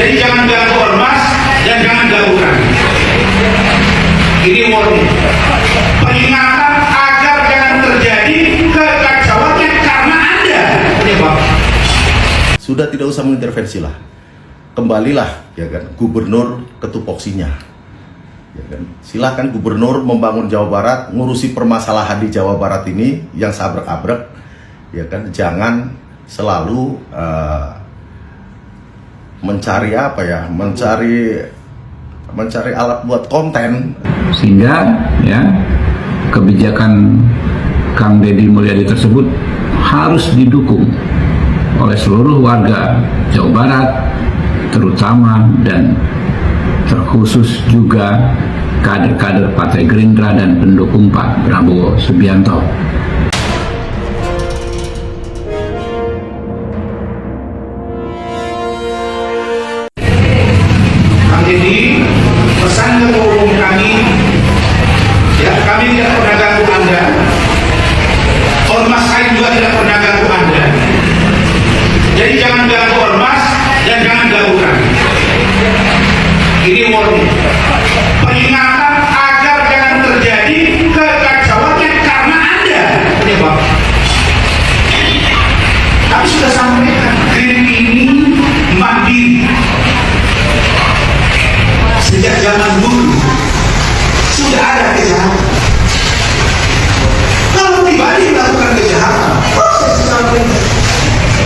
Jadi jangan ganggu ormas dan jangan ganggukan. Ini warning, peringatan agar jangan terjadi kekacauan yang karena Anda penyebab. Sudah tidak usah mengintervensi lah, kembalilah ya kan gubernur ke tupoksinya. Ya kan? Silahkan gubernur membangun Jawa Barat, ngurusi permasalahan di Jawa Barat ini yang sabrek-abrek, ya kan? Jangan selalu mencari apa ya, mencari alat buat konten. Sehingga ya kebijakan Kang Deddy Mulyadi tersebut harus didukung oleh seluruh warga Jawa Barat, terutama dan terkhusus juga kader-kader Partai Gerindra dan pendukung Pak Prabowo Subianto. Kang Deddy, pesan ketua umum kami, ya kami tidak pernah ganggu Anda, ormas lain juga tidak pernah ganggu Anda. Jadi jangan ganggu ormas dan jangan ganggukan. Ini warning, peringatan agar jangan terjadi kekacauan yang karena Anda penyebab. Tapi sudah sampaikan, Green ini mandiri. Sejak zaman dulu sudah ada kejahatan. Kalau pribadi melakukan kejahatan, proses secara pribadi.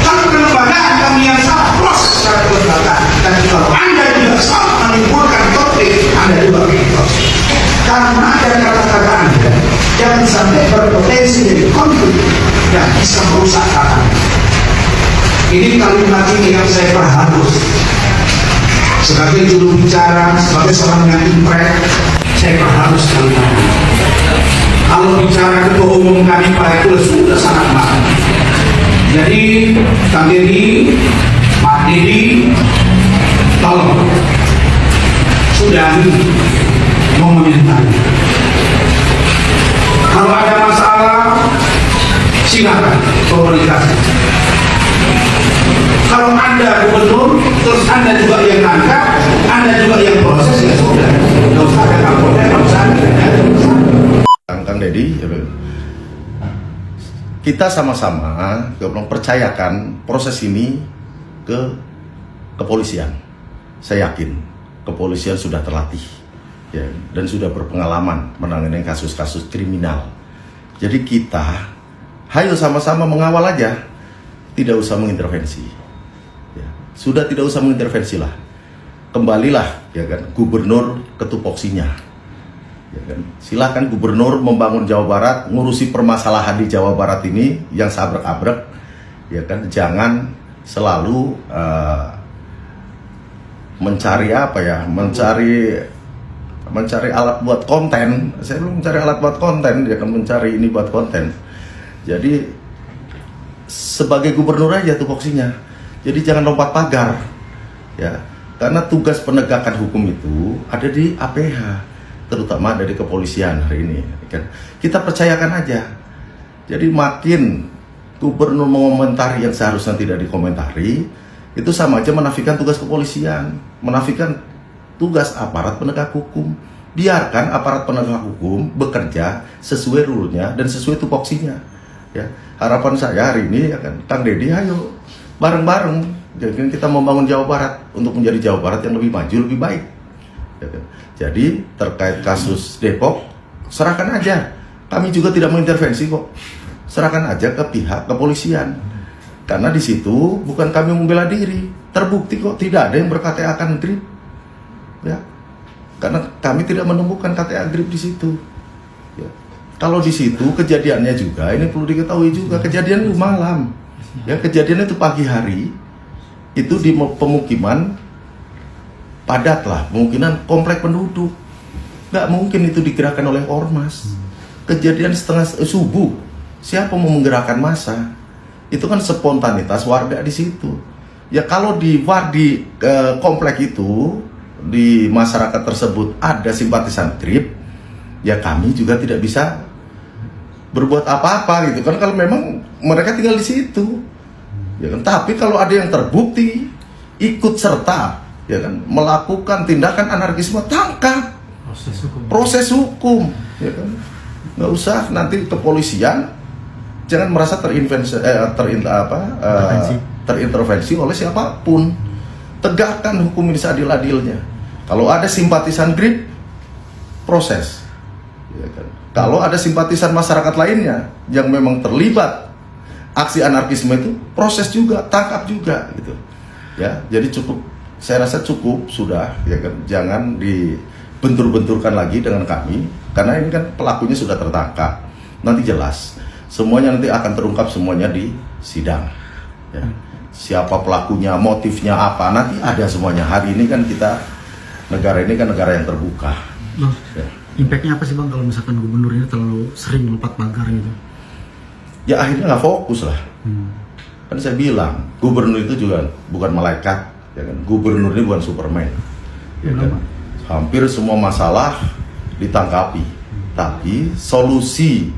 Kalau kelembagaan kami yang salah, proses secara kelembagaan. Dan kalau Anda juga salah menimbulkan konflik, Anda juga proses. Karena ada kata-kata Anda jangan sampai berpotensi jadi konflik dan bisa merusak kata. Ini kalimat ini yang saya perharus. Sebagai juru bicara, sebagai seorang yang imprek, saya harus kalimat. Kalau bicara ketua umum kami Pak itu sudah sangat baik. Jadi Kang Deddy, Pak Deddy, tolong sudahi mengomentari. Kalau ada masalah, silakan komunikasi. Kalau Anda gubernur, terus Anda juga yang nangkap, Anda juga yang proses, ya sudah. Nggak usah ada kapolda, nggak usah ada. Kang Deddy, kita sama-sama percayakan proses ini ke kepolisian. Saya yakin kepolisian sudah terlatih ya, dan sudah berpengalaman menangani kasus-kasus kriminal. Jadi kita, hayo sama-sama mengawal aja, tidak usah mengintervensi. Ya, sudah tidak usah mengintervensi lah, kembalilah ya kan gubernur ke tupoksinya. Ya kan? Silahkan gubernur membangun Jawa Barat, ngurusi permasalahan di Jawa Barat ini yang sabrek-abrek, ya kan? Jangan selalu mencari apa ya, mencari alat buat konten. Saya belum mencari alat buat konten, dia akan mencari ini buat konten. Jadi sebagai gubernur aja tupoksinya. Jadi jangan lompat pagar, ya. Karena tugas penegakan hukum itu ada di APH, terutama dari kepolisian hari ini. Kan? Kita percayakan aja. Jadi makin gubernur mengomentari yang seharusnya tidak dikomentari, itu sama aja menafikan tugas kepolisian, menafikan tugas aparat penegak hukum. Biarkan aparat penegak hukum bekerja sesuai rule-nya dan sesuai tupoksinya. Ya, harapan saya hari ini ya kan, Kang Deddy, ayo bareng-bareng, jadi kita membangun Jawa Barat untuk menjadi Jawa Barat yang lebih maju, lebih baik. Ya kan? Jadi terkait kasus Depok, serahkan aja. Kami juga tidak mengintervensi kok. Serahkan aja ke pihak kepolisian. Karena di situ bukan kami membela diri, terbukti kok tidak ada yang ber-KTA Grip. Ya, karena kami tidak menemukan KTA Grip di situ. Ya. Kalau di situ kejadiannya juga, ini perlu diketahui juga, kejadian itu malam. Ya, kejadian itu pagi hari, itu di pemukiman padat lah, pemukiman komplek penduduk. Nggak mungkin itu digerakkan oleh ormas. Kejadian setengah subuh, siapa mau menggerakkan massa? Itu kan spontanitas warga di situ. Ya kalau di komplek itu, di masyarakat tersebut ada simpatisan Grip, ya kami juga tidak bisa berbuat apa-apa gitu kan, kalau memang mereka tinggal di situ. Ya kan? Tapi kalau ada yang terbukti ikut serta ya kan, melakukan tindakan anarkisme, tangkap, proses hukum, ya kan, nggak usah nanti kepolisian jangan merasa terintervensi oleh siapapun, tegakkan hukum ini seadil-adilnya. Kalau ada simpatisan GRIP, proses, ya kan. Kalau ada simpatisan masyarakat lainnya yang memang terlibat aksi anarkisme itu, proses juga, tangkap juga gitu. Ya, jadi cukup, saya rasa cukup sudah, ya kan. Jangan dibentur-benturkan lagi dengan kami, karena ini kan pelakunya sudah tertangkap. Nanti jelas, semuanya nanti akan terungkap semuanya di sidang. Ya. Siapa pelakunya, motifnya apa, nanti ada semuanya. Hari ini kan kita, negara ini kan negara yang terbuka. Bang, Ya. impactnya apa sih Bang kalau misalkan gubernur ini terlalu sering lompat pagar gitu? Ya akhirnya nggak fokus lah. Kan saya bilang, gubernur itu juga bukan malaikat, ya kan? Gubernur ini bukan Superman, ya kan? Hampir semua masalah ditangkapi, tapi solusi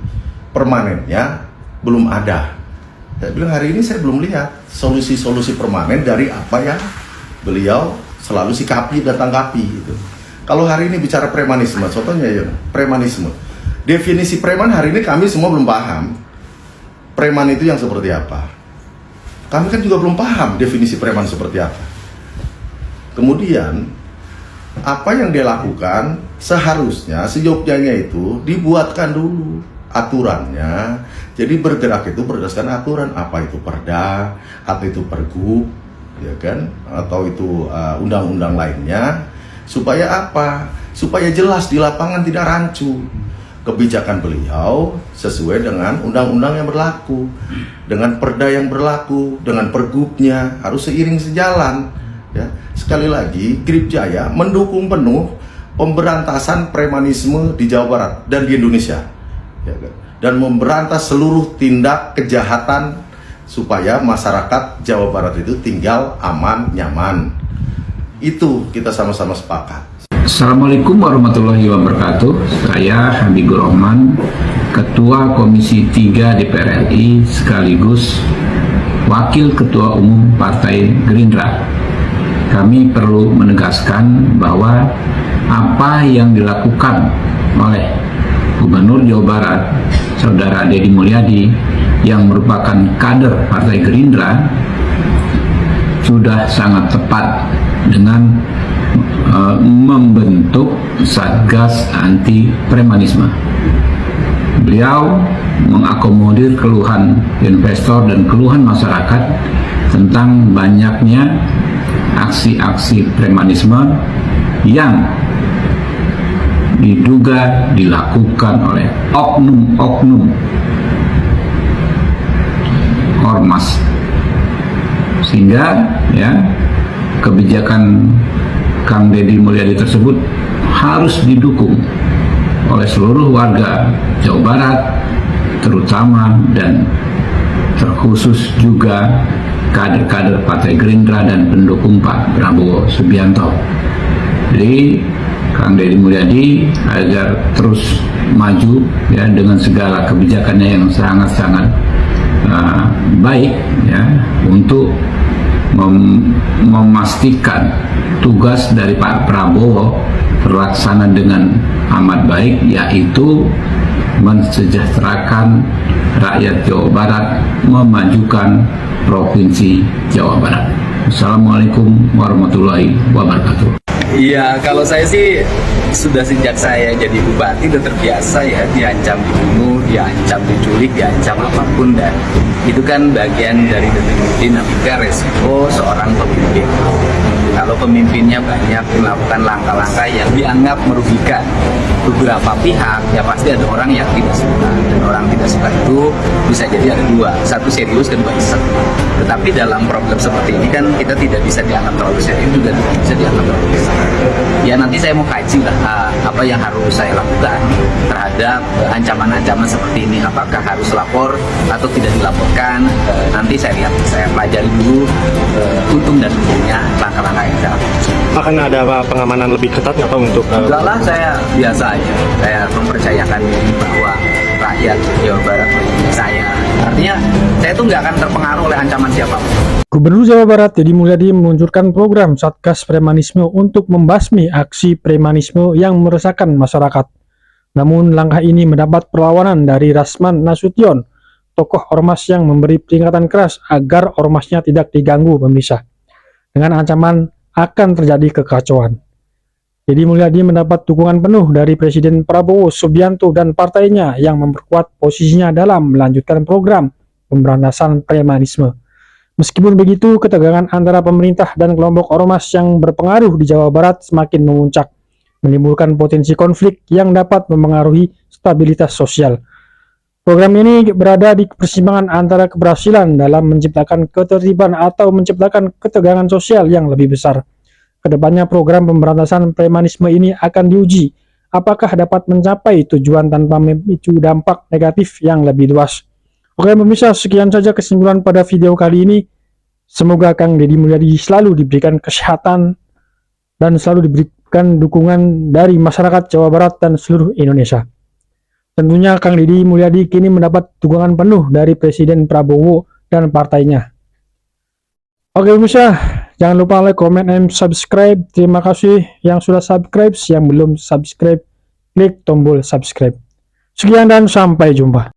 permanennya belum ada. Saya bilang hari ini saya belum lihat solusi-solusi permanen dari apa yang beliau selalu sikapi dan tangkapi gitu. Kalau hari ini bicara premanisme, contohnya ya, premanisme. Definisi preman hari ini kami semua belum paham. Preman itu yang seperti apa? Kami kan juga belum paham definisi preman seperti apa. Kemudian, apa yang dia lakukan seharusnya, seyogyanya itu dibuatkan dulu aturannya. Jadi bergerak itu berdasarkan aturan, apa itu perda, apa itu pergub, ya kan? Atau itu undang-undang lainnya. Supaya apa? Supaya jelas di lapangan, tidak rancu. Kebijakan beliau sesuai dengan undang-undang yang berlaku, dengan perda yang berlaku, dengan pergubnya, harus seiring sejalan. Ya. Sekali lagi, GRIP Jaya mendukung penuh pemberantasan premanisme di Jawa Barat dan di Indonesia, ya kan? Dan memberantas seluruh tindak kejahatan supaya masyarakat Jawa Barat itu tinggal aman, nyaman. Itu kita sama-sama sepakat. Assalamualaikum warahmatullahi wabarakatuh. Saya Habibur Rahman, Ketua Komisi 3 DPR RI sekaligus Wakil Ketua Umum Partai Gerindra. Kami perlu menegaskan bahwa apa yang dilakukan oleh Gubernur Jawa Barat, Saudara Deddy Mulyadi, yang merupakan kader Partai Gerindra, sudah sangat tepat dengan membentuk Satgas Anti Premanisme. Beliau mengakomodir keluhan investor dan keluhan masyarakat tentang banyaknya aksi-aksi premanisme yang diduga dilakukan oleh oknum-oknum ormas, sehingga ya kebijakan Kang Deddy Mulyadi tersebut harus didukung oleh seluruh warga Jawa Barat, terutama dan terkhusus juga kader-kader Partai Gerindra dan pendukung Pak Prabowo Subianto. Jadi Kang Deddy Mulyadi agar terus maju ya dengan segala kebijakannya yang sangat-sangat baik ya untuk memastikan tugas dari Pak Prabowo terlaksana dengan amat baik, yaitu mensejahterakan rakyat Jawa Barat, memajukan Provinsi Jawa Barat. Assalamualaikum warahmatullahi wabarakatuh. Iya, kalau saya sih sudah sejak saya jadi bupati udah terbiasa ya diancam dibunuh, diancam diculik, diancam apapun, dan itu kan bagian dari dinamika resiko seorang pemimpin. Kalau pemimpinnya banyak melakukan langkah-langkah yang dianggap merugikan beberapa pihak, ya pasti ada orang yang tidak suka, dan orang tidak suka itu bisa jadi ada dua, satu serius dan dua iseng. Tetapi dalam problem seperti ini kan kita tidak bisa dianggap terlalu serius juga tidak bisa dianggap terlalu iseng. Ya nanti saya mau kaji lah apa yang harus saya lakukan terhadap ancaman-ancaman seperti ini, apakah harus lapor atau tidak dilaporkan. Nanti saya lihat, saya pelajari dulu untung dan ruginya langkah-langkah yang saya lakukan. Akan ada pengamanan lebih ketat nggak Pak untuk? Enggak lah, saya biasa aja. Saya mempercayakan diri bahwa rakyat Jawa Barat saya Artinya saya tuh nggak akan terpengaruh oleh ancaman siapapun. Gubernur Jawa Barat Deddy Mulyadi meluncurkan program Satgas Premanisme untuk membasmi aksi premanisme yang meresahkan masyarakat. Namun langkah ini mendapat perlawanan dari Rasman Nasution, tokoh ormas yang memberi peringatan keras agar ormasnya tidak diganggu pemisah. Dengan ancaman akan terjadi kekacauan. Deddy Mulyadi mendapat dukungan penuh dari Presiden Prabowo Subianto dan partainya yang memperkuat posisinya dalam melanjutkan program pemberantasan premanisme. Meskipun begitu, ketegangan antara pemerintah dan kelompok ormas yang berpengaruh di Jawa Barat semakin memuncak, menimbulkan potensi konflik yang dapat mempengaruhi stabilitas sosial. Program ini berada di persimpangan antara keberhasilan dalam menciptakan ketertiban atau menciptakan ketegangan sosial yang lebih besar. Kedepannya program pemberantasan premanisme ini akan diuji apakah dapat mencapai tujuan tanpa memicu dampak negatif yang lebih luas. Oke pemirsa, sekian saja kesimpulan pada video kali ini. Semoga Kang Deddy Mulyadi selalu diberikan kesehatan dan selalu diberikan dukungan dari masyarakat Jawa Barat dan seluruh Indonesia. Tentunya Kang Deddy Mulyadi kini mendapat dukungan penuh dari Presiden Prabowo dan partainya. Oke pemirsa, jangan lupa like, comment, and subscribe. Terima kasih yang sudah subscribe. Yang belum subscribe, klik tombol subscribe. Sekian dan sampai jumpa.